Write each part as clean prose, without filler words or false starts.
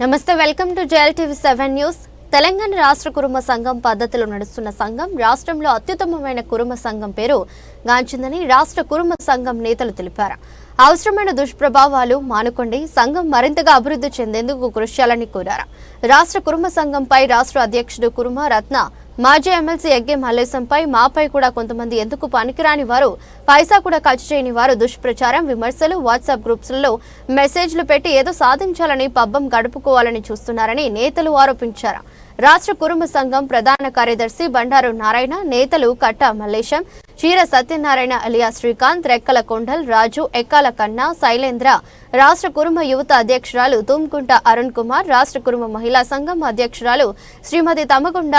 నమస్తే, welcome to JLTV 7 news. Telangana రాష్ట్ర కురుమ సంఘం పద్ధతిలో నడుస్తున్న సంఘం రాష్ట్రంలో అత్యుత్తమమైన కురుమ సంఘం పేరు గాంచిందని రాష్ట్ర కురుమ సంఘం నేతలు తెలిపారు. అవసరమైన దుష్ప్రభావాలు మానుకోండి, సంఘం మరింతగా అభివృద్ధి చెందేందుకు కృషి చేయాలని కోరారు. రాష్ట్ర కురుమ సంఘంపై రాష్ట్ర అధ్యక్షుడు కురుమ రత్న, మాజీ ఎమ్మెల్సీ ఎగ్గే మల్లేశంపై మాపై కూడా కొంతమంది ఎందుకు పనికిరాని వారు, పైసా కూడా ఖర్చు చేయని వారు దుష్ప్రచారం, విమర్శలు, వాట్సాప్ గ్రూప్స్లలో మెసేజ్లు పెట్టి ఏదో సాధించాలని పబ్బం గడుపుకోవాలని చూస్తున్నారని నేతలు ఆరోపించారు. రాష్ట్ర కురుమ సంఘం ప్రధాన కార్యదర్శి బండారు నారాయణ, నేతలు కట్ట మల్లేశం, చీర సత్యనారాయణ అలియా శ్రీకాంత్, రెక్కల కొండల్ రాజు, ఎక్కాల కన్నా, శైలేంద్ర, రాష్ట్ర కురుమ యువత అధ్యక్షురాలు తుమ్కుంట అరుణ్ కుమార్, రాష్ట్ర కురుమ మహిళా సంఘం అధ్యక్షురాలు శ్రీమతి తమగుండ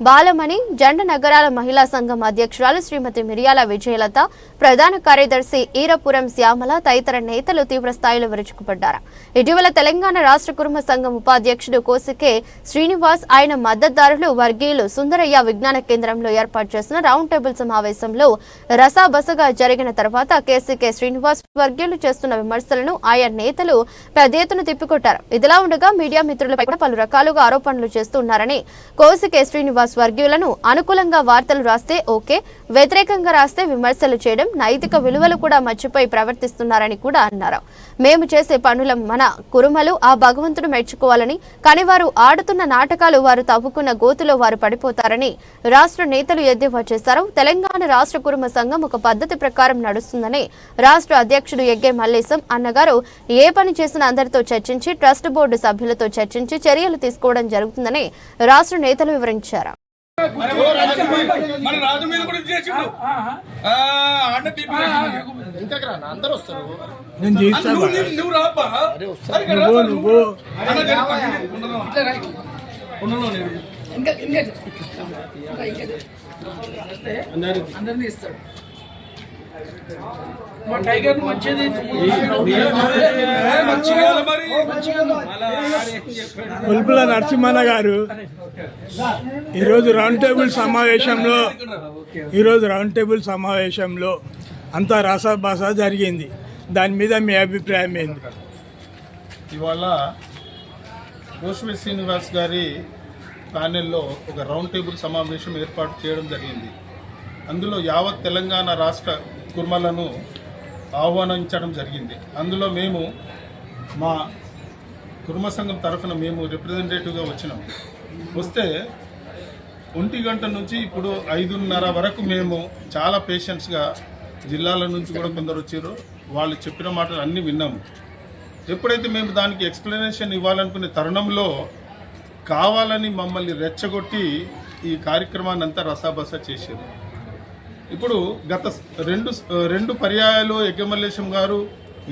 బాలమణి, జండ నగరాల మహిళా సంఘం అధ్యక్షురాలు శ్రీమతి మిరియాల విజయలత, ప్రధాన కార్యదర్శి ఈరపురం శ్యామల తదితర నేతలు తీవ్ర స్థాయిలో విరుచుకుపడ్డారు. ఇటీవల తెలంగాణ రాష్ట్ర కురుమ సంఘం ఉపాధ్యక్షుడు కోసికే శ్రీనివాస్, ఆయన మద్దతుదారులు వర్గీయులు సుందరయ్య విజ్ఞాన కేంద్రంలో ఏర్పాటు చేసిన రౌండ్ టేబుల్ సమావేశంలో రసాబసగా జరిగిన తర్వాత కేసీకే శ్రీనివాస్ వర్గీయులు చేస్తున్న విమర్శలను ఆయా నేతలు పెద్ద ఎత్తున తిప్పికొట్టారు. ఇదిలా ఉండగా మీడియా మిత్రులపై కూడా పలు రకాలుగా ఆరోపణలు చేస్తున్నారని, కోసికే శ్రీనివాస్ వర్గీయులను అనుకూలంగా వార్తలు రాస్తే ఓకే, వ్యతిరేకంగా రాస్తే విమర్శలు చేయడం, నైతిక విలువలు కూడా మర్చిపోయి ప్రవర్తిస్తున్నారని కూడా అన్నారు. మేము చేసే పనుల మన కురుమలు ఆ భగవంతుడు మెచ్చుకోవాలని, కానీ వారు ఆడుతున్న నాటకాలు వారు తవ్వుకున్న గోతులో వారు పడిపోతారని రాష్ట్ర నేతలు ఎద్దేవా చేశారు. తెలంగాణ రాష్ట్ర కురుమ సంఘం ఒక పద్ధతి ప్రకారం నడుస్తుందని రాష్ట్ర అధ్యక్షుడు ఎగ్గే మల్లేశం అన్నగారు ఏ పని చేసినా అందరితో చర్చించి ట్రస్ట్ బోర్డు సభ్యులతో చర్చించి చర్యలు తీసుకోవడం జరుగుతుందని రాష్ట్ర నేతలు వివరించారు. పుల్పుల నరసింహన్న గారు ఈరోజు రౌండ్ టేబుల్ సమావేశంలో అంతా రసాభాస జరిగింది. దాని మీద మీ అభిప్రాయం ఏంది? ఇవాళ కోసికే శ్రీనివాస్ గారి ప్యానెల్లో ఒక రౌండ్ టేబుల్ సమావేశం ఏర్పాటు చేయడం జరిగింది. అందులో యావత్ తెలంగాణ రాష్ట్ర కుర్మలను ఆహ్వానించడం జరిగింది. అందులో మేము మా కుర్మ సంఘం తరఫున మేము రిప్రజెంటేటివ్గా వచ్చినాం. వస్తే 1 గంట నుంచి ఇప్పుడు 5:30 వరకు మేము చాలా పేషెన్స్గా, జిల్లాల నుంచి కూడా కొందరు వచ్చారు, వాళ్ళు చెప్పిన మాటలు అన్నీ విన్నాము. ఎప్పుడైతే మేము దానికి ఎక్స్ప్లెనేషన్ ఇవ్వాలనుకునే తరుణంలో కావాలని మమ్మల్ని రెచ్చగొట్టి ఈ కార్యక్రమాన్ని అంతా రసాబస చేశారు. ఇప్పుడు గత రెండు పర్యాయాలు ఎగ్గమల్లేశం గారు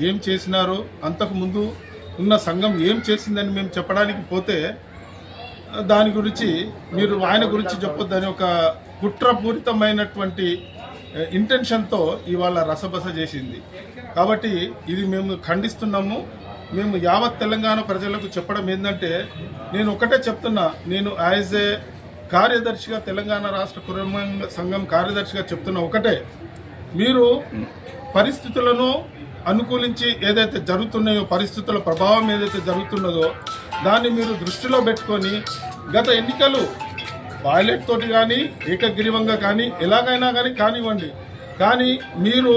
ఏం చేసినారో, అంతకుముందు ఉన్న సంఘం ఏం చేసిందని మేము చెప్పడానికి పోతే దాని గురించి మీరు ఆయన గురించి చెప్పొద్దని ఒక కుట్రపూరితమైనటువంటి ఇంటెన్షన్తో ఇవాళ రసబస చేసింది. కాబట్టి ఇది మేము ఖండిస్తున్నాము. మేము యావత్ తెలంగాణ ప్రజలకు చెప్పడం ఏంటంటే, నేను ఒకటే చెప్తున్నా, నేను యాజ్ ఏ కార్యదర్శిగా, తెలంగాణ రాష్ట్ర కురుమ సంఘం కార్యదర్శిగా చెప్తున్న ఒకటే, మీరు పరిస్థితులను అనుకూలించి ఏదైతే జరుగుతున్నాయో, పరిస్థితుల ప్రభావం ఏదైతే జరుగుతున్నదో దాన్ని మీరు దృష్టిలో పెట్టుకొని గత ఎన్నికలు బాయ్లెట్ తోటి కానీ ఏకగ్రీవంగా కానీ ఎలాగైనా కానీ కానివ్వండి, కానీ మీరు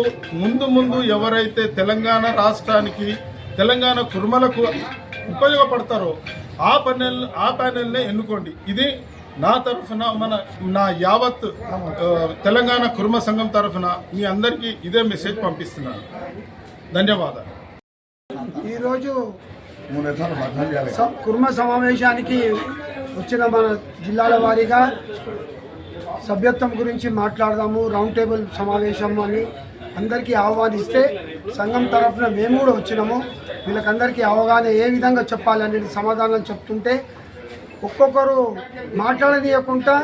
ముందు ఎవరైతే తెలంగాణ రాష్ట్రానికి, తెలంగాణ కుర్మలకు ఉపయోగపడతారో ఆ ప్యానెల్నే ఎన్నుకోండి. ఇది నా తరఫున, నా యావత్ తెలంగాణ కుర్మ సంఘం తరఫున మీ అందరికీ ఇదే మెసేజ్ పంపిస్తున్నాను. ధన్యవాదాలు. ఈరోజు కుర్మ సమావేశానికి వచ్చిన మన జిల్లాల వారీగా సభ్యత్వం గురించి మాట్లాడదాము, రౌండ్ టేబుల్ సమావేశం అని అందరికీ ఆహ్వానిస్తే సంఘం తరఫున మేము కూడా వచ్చినాము. వీళ్ళకందరికీ అవగాహన ఏ విధంగా చెప్పాలనేది సమాధానం చెప్తుంటే ఒక్కొక్కరు మాట్లాడనీయకుండా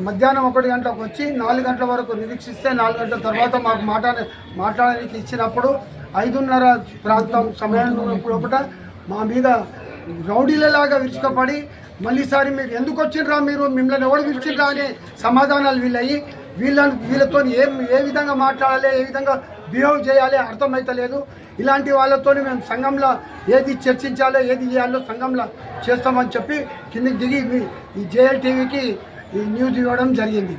మధ్యాహ్నం 1 గంటలకు వచ్చి 4 గంటల వరకు నిరీక్షిస్తే 4 గంటల తర్వాత మాకు మాట్లాడడానికి ఇచ్చినప్పుడు 5:30 ప్రాంతం సమయం లోపల మా మీద రౌడీలలాగా విరుచుకపడి మళ్ళీసారి మీరు ఎందుకు వచ్చిండ్రా, మిమ్మల్ని ఎవరు పిలిచిండ్రా అనే సమాధానాలు వీళ్ళతో ఏ విధంగా మాట్లాడాలి, ఏ విధంగా బిహేవ్ చేయాలి అర్థమైతలేదు. ఇలాంటి వాళ్ళతో మేము సంఘంలో ఏది చర్చించాలో ఏది చేయాలో సంఘంలో చేస్తామని చెప్పి కిందికి దిగి ఈ జేఎల్ టీవీకి ఈ న్యూస్ ఇవ్వడం జరిగింది.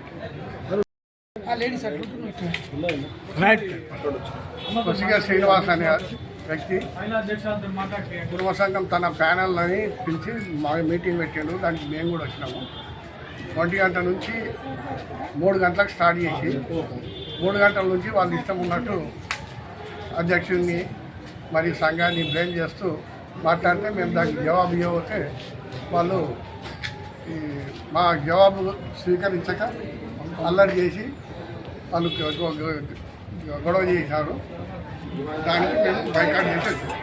కొసిగా శ్రీనివాస్ అనే వ్యక్తి కుటుంబ సంఘం తన ప్యానల్ని పిలిచి మా మీటింగ్ పెట్టాడు. దానికి మేము కూడా వచ్చినాము. 1 గంట నుంచి 3 గంటలకు స్టార్ట్ చేసి 3 గంటల నుంచి వాళ్ళు ఇష్టం ఉన్నట్టు అధ్యక్షుడిని మరి సంఘాన్ని బ్లేమ్ చేస్తూ మాట్లాడితే మేము దానికి జవాబు ఇవ్వకపోతే వాళ్ళు మా జవాబు స్వీకరించక అల్లరి చేసి వాళ్ళు గొడవ చేశారు. దానికి మేము బైకాట్ చేసి వచ్చాము.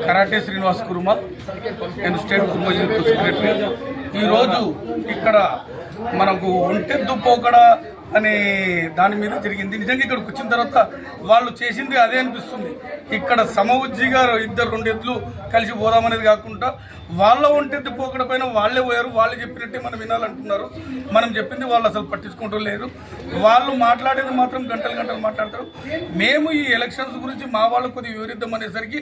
కరాటే శ్రీనివాస్ కుర్మ, నేను స్టేట్ కుర్మ యూత్ సెక్రటరీ. ఈరోజు ఇక్కడ మనకు ఒంటెద్దు పోకడ అనే దాని మీద జరిగింది. నిజంగా ఇక్కడికి వచ్చిన తర్వాత వాళ్ళు చేసింది అదే అనిపిస్తుంది. ఇక్కడ సమవుజ్జి గారు 2 ఎద్దులు కలిసి పోదామనేది కాకుండా వాళ్ళ ఒంటెద్దు పోకడ పైన వాళ్ళే పోయారు. వాళ్ళు చెప్పినట్టే మనం వినాలంటున్నారు. మనం చెప్పింది వాళ్ళు అసలు పట్టించుకుంటూ లేరు. వాళ్ళు మాట్లాడేది మాత్రం గంటలు మాట్లాడతారు. మేము ఈ ఎలక్షన్స్ గురించి మా వాళ్ళు కొద్దిగా వివరిద్దాం అనేసరికి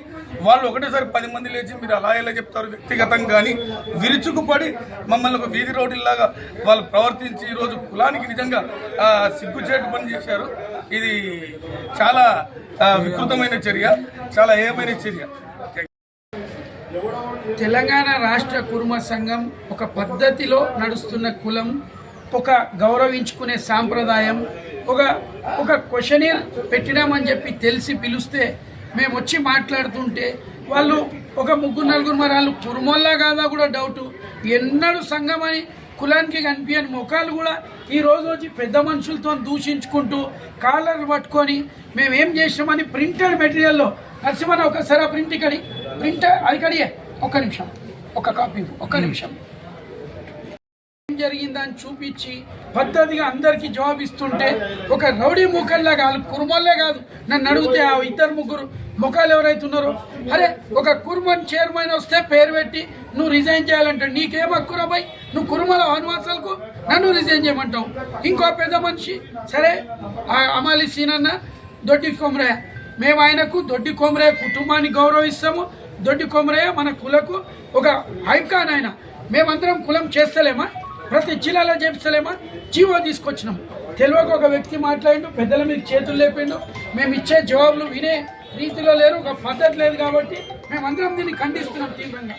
వాళ్ళు ఒకటేసారి 10 మంది లేచి మీరు అలా ఎలా చెప్తారు వ్యక్తిగతంగా కానీ విరుచుకుపడి మమ్మల్ని ఒక వీధి రోడ్డులాగా వాళ్ళు ప్రవర్తించి ఈరోజు కులానికి నిజంగా సిగ్గుచేటు పని చేశారు. ఇది చాలా వికృతమైన చర్య, చాలా ఏమైన చర్య. తెలంగాణ రాష్ట్ర కుర్మ సంఘం ఒక పద్ధతిలో నడుస్తున్న కులం, ఒక గౌరవించుకునే సాంప్రదాయం. ఒక క్వశ్చనీర్ పెట్టినామని చెప్పి తెలిసి పిలిస్తే మేము వచ్చి మాట్లాడుతుంటే వాళ్ళు ఒక 3-4 మరాలు కుర్మల్లా కాదా కూడా డౌటు. ఎన్నడూ సంఘం అని కులానికి కనిపించని ముఖాలు కూడా ఈరోజు వచ్చి పెద్ద మనుషులతో దూషించుకుంటూ కాలర్లు పట్టుకొని మేమేం చేసినామని ప్రింటెడ్ మెటీరియల్లో నరసింహన ఒకసారి ఆ ప్రింట్ అది కడిగే ఒక్క నిమిషం, ఒక కాపీ, ఒక్క నిమిషం. ఏం జరిగిందని చూపించి పద్ధతిగా అందరికీ జవాబు ఇస్తుంటే ఒక రౌడీ ముఖంలాగా వాళ్ళు కుర్మల్లే కాదు, నన్ను అడిగితే ఆ 2-3 ముఖాలు ఎవరైతున్నారో, అరే ఒక కుర్మన్ చైర్మన్ వస్తే పేరు పెట్టి నువ్వు రిజైన్ చేయాలంటే నీకేం హక్కురాబాయ్, నువ్వు కుర్మల వనవాసాలకు నన్ను రిజైన్ చేయమంటావు. ఇంకో పెద్ద మనిషి సరే అమాలి సీనన్న దొడ్డి కొమరయ్య, మేము ఆయనకు దొడ్డి కొమరయ్య కుటుంబాన్ని గౌరవిస్తాము. దొడ్డి కొమరయ్య మన కులకు ఒక ఐకాన్. ఆయన మేమందరం కులం చేస్తలేమా, ప్రతి జిల్లాలో చేపిస్తలేమా? జీవో తీసుకొచ్చినాం. తెలియక ఒక వ్యక్తి మాట్లాడిండు, పెద్దల మీద చేతులు లేపిండు. మేము ఇచ్చే జవాబులు వినే రీతిలో లేరు, ఒక పద్ధతి లేదు. కాబట్టి మేమందరం దీన్ని ఖండిస్తున్నాం తీవ్రంగా.